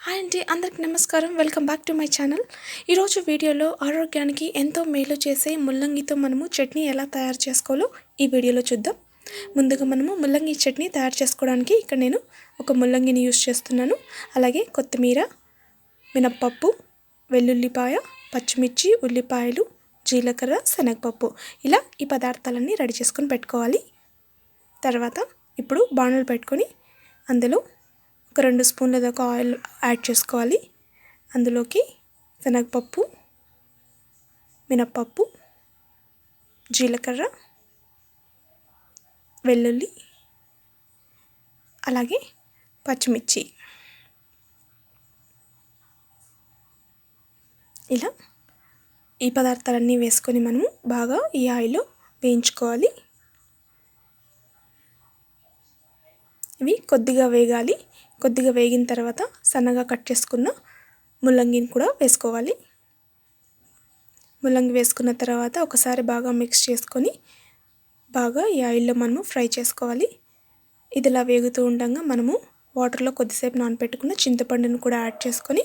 Hi అండి, అందరికి నమస్కారం. Welcome back to my channel. ఈరోజు వీడియోలో ఆరోగ్యానికి ఎంతో మేలు చేసే ముల్లంగితో మనము చట్నీ ఎలా తయారు చేసుకోవాలో ఈ వీడియోలో చూద్దాం. ముందుగా మనము ముల్లంగి చట్నీ తయారు చేసుకోవడానికి ఇక్కడ నేను ఒక ముల్లంగిని యూస్ చేస్తున్నాను. అలాగే కొత్తిమీర, మినప్పప్పు, వెల్లుల్లిపాయ, పచ్చిమిర్చి, ఉల్లిపాయలు, జీలకర్ర, శనగపప్పు, ఇలా ఈ పదార్థాలన్నీ రెడీ చేసుకొని పెట్టుకోవాలి. తర్వాత ఇప్పుడు బాణలు పెట్టుకొని అందులో ఒక 2 స్పూన్ల దాకా ఆయిల్ యాడ్ చేసుకోవాలి. అందులోకి శనగపప్పు, మినప్పప్పు, జీలకర్ర, వెల్లుల్లి, అలాగే పచ్చిమిర్చి, ఇలా ఈ పదార్థాలన్నీ వేసుకొని మనము బాగా ఈ ఆయిల్లో వేయించుకోవాలి. ఇవి కొద్దిగా వేగాలి. కొద్దిగా వేగిన తర్వాత సన్నగా కట్ చేసుకున్న ముల్లంగిని కూడా వేసుకోవాలి. ముల్లంగి వేసుకున్న తర్వాత ఒకసారి బాగా మిక్స్ చేసుకొని బాగా ఈ ఆయిల్లో మనము ఫ్రై చేసుకోవాలి. ఇది ఇలా వేగుతూ ఉండగా మనము వాటర్లో కొద్దిసేపు నానబెట్టుకున్న చింతపండును కూడా యాడ్ చేసుకొని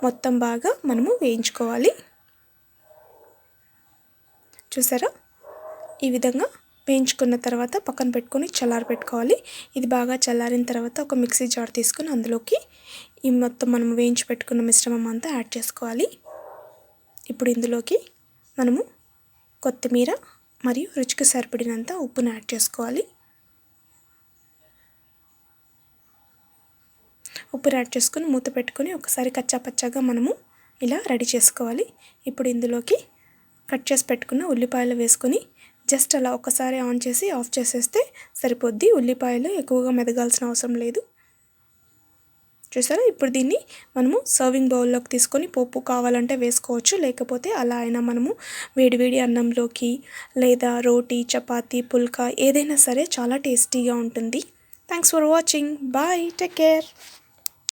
మొత్తం బాగా మనము వేయించుకోవాలి. చూసారా, ఈ విధంగా వేయించుకున్న తర్వాత పక్కన పెట్టుకొని చల్లారబెట్టుకోవాలి. ఇది బాగా చల్లారిన తర్వాత ఒక మిక్సీ జార్ తీసుకొని అందులోకి ఈ మొత్తం మనం వేయించి పెట్టుకున్న మిశ్రమం అంతా యాడ్ చేసుకోవాలి. ఇప్పుడు ఇందులోకి మనము కొత్తిమీర మరియు రుచికి సరిపడినంత ఉప్పును యాడ్ చేసుకోవాలి. ఉప్పు యాడ్ చేసుకొని మూత పెట్టుకొని ఒకసారి కచ్చాపచ్చాగా మనము ఇలా రెడీ చేసుకోవాలి. ఇప్పుడు ఇందులోకి కట్ చేసి పెట్టుకున్న ఉల్లిపాయలు వేసుకొని జస్ట్ అలా ఒకసారి ఆన్ చేసి ఆఫ్ చేసేస్తే సరిపోద్ది. ఉల్లిపాయలు ఎక్కువగా మెదగాల్సిన అవసరం లేదు. చూసారా, ఇప్పుడు దీన్ని మనము సర్వింగ్ బౌల్లోకి తీసుకొని పోపు కావాలంటే వేసుకోవచ్చు, లేకపోతే అలా అయినా మనము వేడివేడి అన్నంలోకి లేదా రోటీ, చపాతీ, పుల్కా ఏదైనా సరే చాలా టేస్టీగా ఉంటుంది. Thanks for watching. Bye, take care.